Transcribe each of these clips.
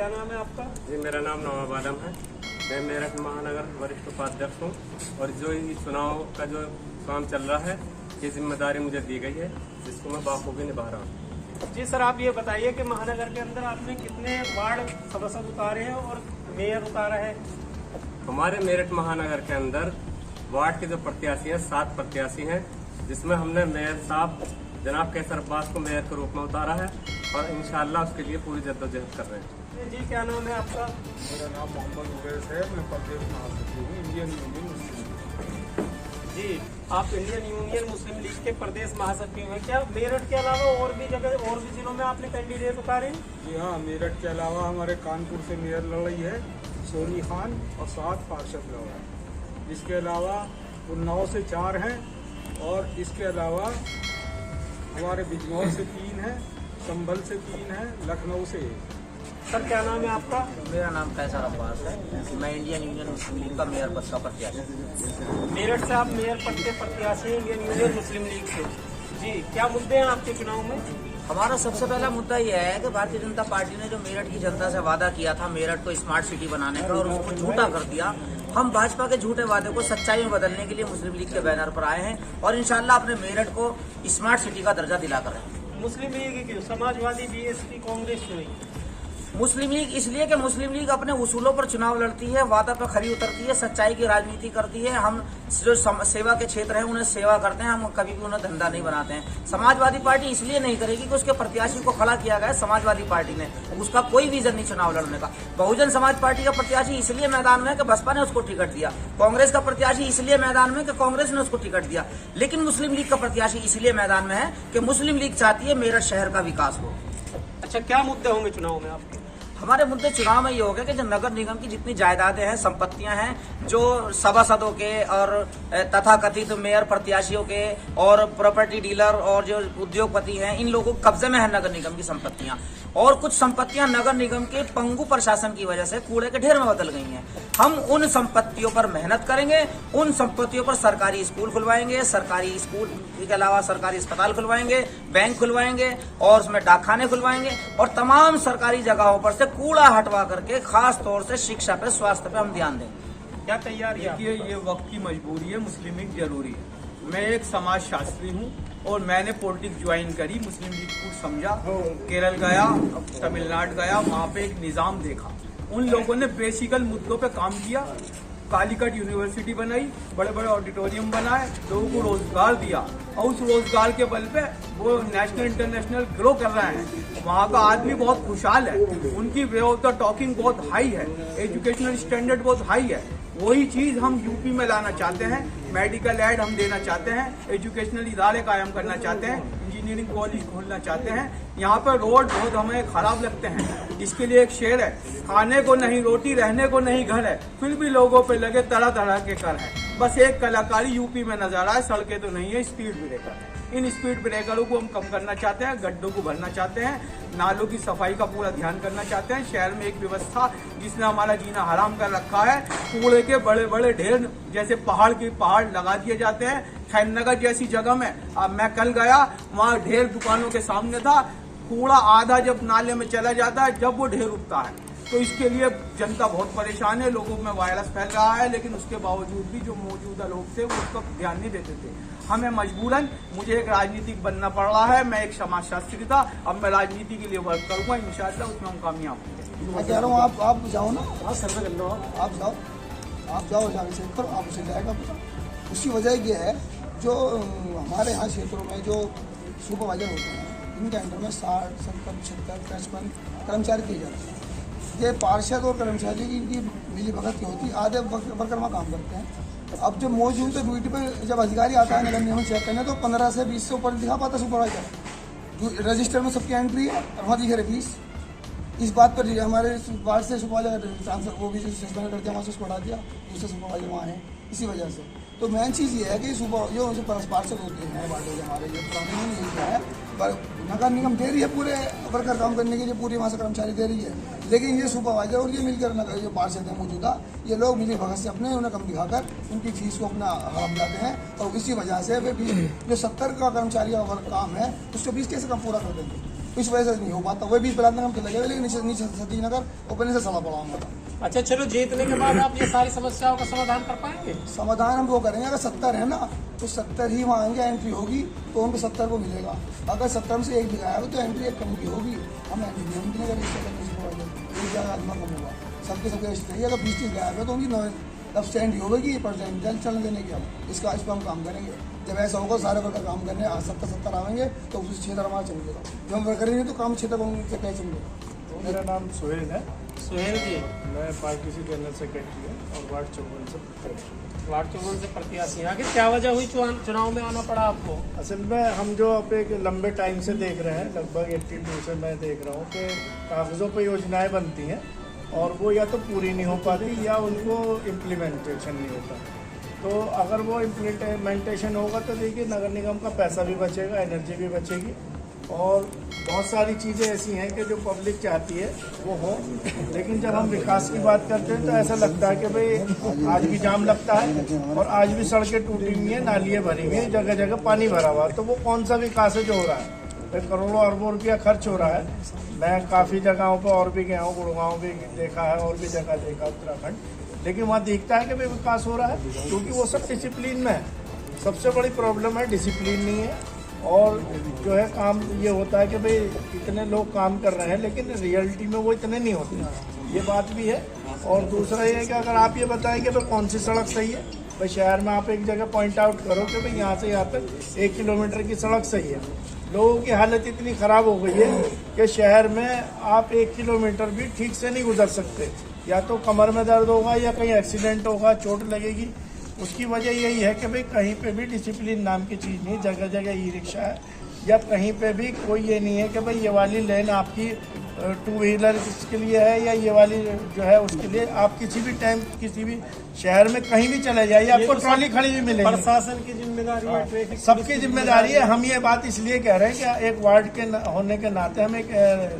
नाम है आपका? जी, मेरा नाम नवाब आलम है। मैं मेरठ महानगर वरिष्ठ उपाध्यक्ष हूँ और जो ये चुनाव का जो काम चल रहा है, ये जिम्मेदारी मुझे दी गई है, जिसको मैं बाखूबी निभा रहा हूँ। जी सर, आप ये बताइए कि महानगर के अंदर आपने कितने वार्ड सदस्य उतारे हैं और मेयर उतारा है? हमारे मेरठ महानगर के अंदर वार्ड के जो प्रत्याशी हैं 7 प्रत्याशी हैं, जिसमें हमने मेयर साहब जनाब कैसर अब्बास को मेयर के रूप में उतारा है और इंशाअल्लाह उसके लिए पूरी जद्दोजहद कर रहे हैं। जी, क्या नाम है आपका? मेरा नाम मोहम्मद उवैस है। मैं प्रदेश महासचिव हूँ इंडियन यूनियन मुस्लिम लीग। जी, आप इंडियन यूनियन मुस्लिम लीग के प्रदेश महासचिव हैं। क्या मेरठ के अलावा और भी जगह और भी जिलों में आपने कैंडिडेट उतारे हैं? जी हाँ, मेरठ के अलावा हमारे कानपुर से मेयर लड़ रही है सोनी खान और 7 पार्षद लड़ रहे हैं। इसके अलावा उन्नाव से 4 हैं और इसके अलावा हमारे बिजनौर से 3 हैं, संभल से 3 हैं, लखनऊ से 1। सर, क्या नाम है आपका? मेरा नाम कैसर अब्बास है। मैं इंडियन यूनियन मुस्लिम लीग का मेयर पद का प्रत्याशी हूँ। मेरठ से आप मेयर पद के प्रत्याशी हैं इंडियन यूनियन मुस्लिम लीग से। जी, क्या मुद्दे हैं आपके चुनाव में? हमारा सबसे पहला मुद्दा यह है कि भारतीय जनता पार्टी ने जो मेरठ की जनता से वादा किया था मेरठ को स्मार्ट सिटी बनाने का और उसको झूठा कर दिया। हम भाजपा के झूठे वादे को सच्चाई में बदलने के लिए मुस्लिम लीग के बैनर पर आए हैं और इंशाल्लाह अपने मेरठ को स्मार्ट सिटी का दर्जा दिलाकर रहेंगे। मुस्लिम लीग क्यों? समाजवादी, बीएसपी, कांग्रेस क्यों नहीं? मुस्लिम लीग इसलिए कि मुस्लिम लीग अपने उसूलों पर चुनाव लड़ती है, वादा पर खरी उतरती है, सच्चाई की राजनीति करती है। हम जो सेवा के क्षेत्र हैं उन्हें सेवा करते हैं, हम कभी भी उन्हें धंधा नहीं बनाते हैं। समाजवादी पार्टी इसलिए नहीं करेगी कि उसके प्रत्याशी को खड़ा किया गया समाजवादी पार्टी ने, उसका कोई विजन नहीं चुनाव लड़ने का। बहुजन समाज पार्टी का प्रत्याशी इसलिए मैदान में है कि बसपा ने उसको टिकट दिया। कांग्रेस का प्रत्याशी इसलिए मैदान में कि कांग्रेस ने उसको टिकट दिया। लेकिन मुस्लिम लीग का प्रत्याशी इसलिए मैदान में है कि मुस्लिम लीग चाहती है मेरठ शहर का विकास हो। अच्छा, क्या मुद्दे होंगे चुनाव में आपके? हमारे मुद्दे चुनाव में ये हो गया कि जो नगर निगम की जितनी जायदादें हैं, संपत्तियां हैं, जो सभासदों के और तथाकथित मेयर प्रत्याशियों के और प्रॉपर्टी डीलर और जो उद्योगपति हैं, इन लोगों के कब्जे में है नगर निगम की संपत्तियां। और कुछ संपत्तियां नगर निगम के पंगु प्रशासन की वजह से कूड़े के ढेर में बदल गई हैं। हम उन संपत्तियों पर मेहनत करेंगे, उन संपत्तियों पर सरकारी स्कूल खुलवाएंगे, सरकारी स्कूल के अलावा सरकारी अस्पताल खुलवाएंगे, बैंक खुलवाएंगे और उसमें डाकखाने खुलवाएंगे और तमाम सरकारी जगहों पर से कूड़ा हटवा करके खास तौर से शिक्षा पे, स्वास्थ्य पे हम ध्यान देंगे। क्या तैयारी है? देखिए, ये वक्त की मजबूरी है, मुस्लिम लीग जरूरी है। मैं एक समाज शास्त्री हूँ और मैंने पॉलिटिक्स ज्वाइन करी, मुस्लिम लीग को समझा, केरल गया, तमिलनाडु गया, वहाँ पे एक निजाम देखा। उन लोगों ने बेसिकल मुद्दों पे काम किया, कालीकट यूनिवर्सिटी बनाई, बड़े बड़े ऑडिटोरियम बनाए, लोगों को रोजगार दिया और उस रोजगार के बल पे वो नेशनल इंटरनेशनल ग्रो कर रहे हैं। वहाँ का आदमी बहुत खुशहाल है, उनकी वे ऑफ द टॉकिंग बहुत हाई है, एजुकेशनल स्टैंडर्ड बहुत हाई है। वही चीज हम यूपी में लाना चाहते हैं। मेडिकल एड हम देना चाहते हैं, एजुकेशनल इदारे कायम करना चाहते हैं, इंजीनियरिंग कॉलेज खोलना चाहते हैं। यहाँ पर रोड बहुत हमें खराब लगते हैं। इसके लिए एक शेर है, खाने को नहीं रोटी, रहने को नहीं घर है, फिर भी लोगों पे लगे तरह तरह के कर है। बस एक कलाकारी यूपी में नजर आए, सड़कें तो नहीं है, स्पीड ब्रेकर है। इन स्पीड ब्रेकरों को हम कम करना चाहते हैं, गड्ढों को भरना चाहते हैं, नालों की सफाई का पूरा ध्यान करना चाहते हैं। शहर में एक व्यवस्था जिसने हमारा जीना हराम कर रखा है, कूड़े के बड़े बड़े ढेर जैसे पहाड़ के पहाड़ लगा दिए जाते हैं। खैरनगर जैसी जगह में मैं कल गया, वहाँ ढेर दुकानों के सामने था, कूड़ा आधा जब नाले में चला जाता है, जब वो ढेर उठता है। तो इसके लिए जनता बहुत परेशान है, लोगों में वायरस फैल रहा है, लेकिन उसके बावजूद भी जो मौजूदा लोग थे वो उसका ध्यान नहीं देते थे। हमें मजबूरन मुझे एक राजनीतिक बनना पड़ रहा है। मैं एक समाजशास्त्री था, अब मैं राजनीति के लिए वर्क करूंगा, इंशाल्लाह उसमें हम कामयाब होंगे। मैं कह रहा हूँ आप जाओ ना, आप जाओ जाके चेक करो, आप उसे जाएगा। उसकी वजह ये है, जो हमारे यहाँ क्षेत्रों में जो सुपरवाइजर होते हैं, इनके अंडर में 60, 70, 75, 55 कर्मचारी दिए जाते हैं। ये पार्षद और कर्मचारी की इनकी मिली भगत की होती है, आधे वर्कर वहाँ काम करते हैं। अब जो मौजूद ड्यूटी पर जब अधिकारी आता है नगर निगम चेक करने, तो 15 से 20 से ऊपर दिखा पाता सुपरवाइजर। रजिस्टर में सबकी एंट्री है और वहाँ दिखे 20। इस बात पर हमारे वार्ड से सुपरवाइजर ट्रांसफर वो भी सस्पेंड करते हैं, वहाँ से उसको हटा दिया, दूसरे सुपरवाइजर वहाँ है। इसी वजह से तो मेन चीज़ ये है कि सुपर जो पार्षद होते हैं वार्ड हमारे, ये पुराने नहीं क्या है, पर नगर निगम दे रही है पूरे वर्कर काम करने के लिए, पूरी वहाँ से कर्मचारी दे रही है। लेकिन ये सुपरवाइजर और ये मिलकर जो पार्षद हैं मौजूदा, ये लोग मिली भगत से अपने उन्हें कम दिखाकर उनकी फीस को अपना हराम लाते हैं और इसी वजह से वे जो 70 का कर्मचारी का वर्क काम है उसको 20 कैसे कम पूरा कर देंगे। तो इस वजह से नहीं हो पाता। वही 20 नगर के लगे हुए, लेकिन नीचे सतीश नगर ओपन से सड़ा पड़ा हूँ। अच्छा चलो, जीतने के बाद आप ये सारी समस्याओं का समाधान कर पाएंगे? समाधान हम वो करेंगे, अगर 70 है ना तो 70 ही वहाँ आएंगे, एंट्री होगी तो उनको 70 को मिलेगा। अगर 70 में से एक भी आएगा तो एंट्री एक कम की होगी, हम एंट्री नहीं करेंगे। इससे करने से एक जगह आदमी कम होगा, सबके रजिस्टर है। अगर 20-30 गायब है तो उनकी स्टैंड ही होगी परसेंट जल चलने देने की। हम इस पर हम काम करेंगे। जब ऐसा होगा सारे वर्कर काम करने 70 आवेंगे तो उस क्षेत्र हमारा चलेगा। जब हम वर्कर नहीं तो काम क्षेत्र कैसे चलेगा। मेरा नाम सुहेल है। सुहेल जी, मैं पार्टी से जनरल सेक्रेटरी हूँ और वार्ड 54 से प्रत्याशी। वार्ड 54 से प्रत्याशी। आखिर क्या वजह हुई चुनाव में आना पड़ा आपको? असल में हम जो अब एक लंबे टाइम से देख रहे हैं, लगभग 82 से मैं देख रहा हूँ कि कागज़ों पर योजनाएं बनती हैं और वो या तो पूरी नहीं हो पाती या उनको इम्प्लीमेंटेशन नहीं होता। तो अगर वो इम्प्लीमेंटेशन होगा तो देखिए नगर निगम का पैसा भी बचेगा, एनर्जी भी बचेगी और बहुत सारी चीज़ें ऐसी हैं कि जो पब्लिक चाहती है वो हो। लेकिन जब हम विकास की बात करते हैं तो ऐसा लगता है कि भाई आज भी जाम लगता है और आज भी सड़कें टूटी हुई हैं, नालियाँ भरी हुई हैं, जगह जगह पानी भरा हुआ है। तो वो कौन सा विकास है जो हो रहा है? करोड़ों अरबों रुपया खर्च हो रहा है। मैं काफ़ी जगहों पर और भी गया हूँ, गुड़गांव भी देखा है और भी जगह देखा उत्तराखंड, लेकिन वहाँ दिखता है कि भाई विकास हो रहा है क्योंकि वो सब डिसिप्लिन में है। सबसे बड़ी प्रॉब्लम है डिसिप्लिन नहीं है और जो है काम ये होता है कि भाई इतने लोग काम कर रहे हैं लेकिन रियलिटी में वो इतने नहीं होते, ये बात भी है। और दूसरा ये है कि अगर आप ये बताएं कि भाई कौन सी सड़क सही है, भाई शहर में आप एक जगह पॉइंट आउट करो कि भाई यहाँ से यहाँ तक 1 किलोमीटर की सड़क सही है। लोगों की हालत इतनी ख़राब हो गई है कि शहर में आप 1 किलोमीटर भी ठीक से नहीं गुजर सकते, या तो कमर में दर्द होगा या कहीं एक्सीडेंट होगा, चोट लगेगी। उसकी वजह यही है कि भाई कहीं पे भी डिसिप्लिन नाम की चीज़ नहीं, जगह जगह ई रिक्शा है या कहीं पे भी कोई ये नहीं है कि भाई ये वाली लेन आपकी 2 व्हीलर के लिए है या ये वाली जो है उसके लिए। आप किसी भी टाइम किसी भी शहर में कहीं भी चले जाइए आपको ट्रॉली खड़ी हुई मिलेगी। प्रशासन की जिम्मेदारी है, ट्रैफिक सबकी जिम्मेदारी है। हम ये बात इसलिए कह रहे हैं कि एक वार्ड के होने के नाते हम एक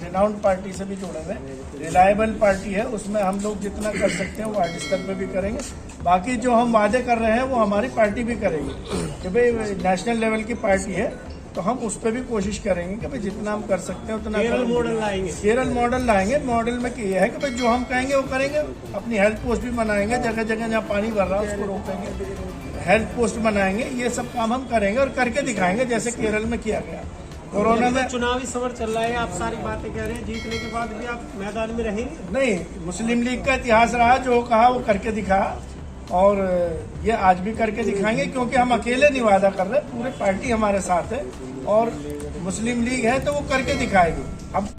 रिनाउंड पार्टी से भी जुड़े हुए, रिलायबल पार्टी है, उसमें हम लोग जितना कर सकते हैं वार्ड स्तर पे भी करेंगे। बाकी जो हम वादे कर रहे हैं वो हमारी पार्टी भी करेगी कि भाई नेशनल लेवल की पार्टी है तो हम उस पर भी कोशिश करेंगे कि भाई जितना हम कर सकते हैं उतना केरल मॉडल लाएंगे। केरल मॉडल लाएंगे। मॉडल में ये है कि भाई जो हम कहेंगे वो करेंगे। अपनी हेल्थ पोस्ट भी बनाएंगे, जगह जगह जहाँ पानी भर रहा है उसको रोकेंगे, हेल्थ पोस्ट बनाएंगे। ये सब काम हम करेंगे और करके दिखाएंगे जैसे केरल में किया गया। कोरोना में चुनावी समर चल रहा है, आप सारी बातें कह रहे हैं, जीतने के बाद भी आप मैदान में रहेंगे? नहीं, मुस्लिम लीग का इतिहास रहा, जो कहा वो करके दिखा और ये आज भी करके दिखाएंगे क्योंकि हम अकेले नहीं वादा कर रहे, पूरी पार्टी हमारे साथ है और मुस्लिम लीग है तो वो करके दिखाएगी। अब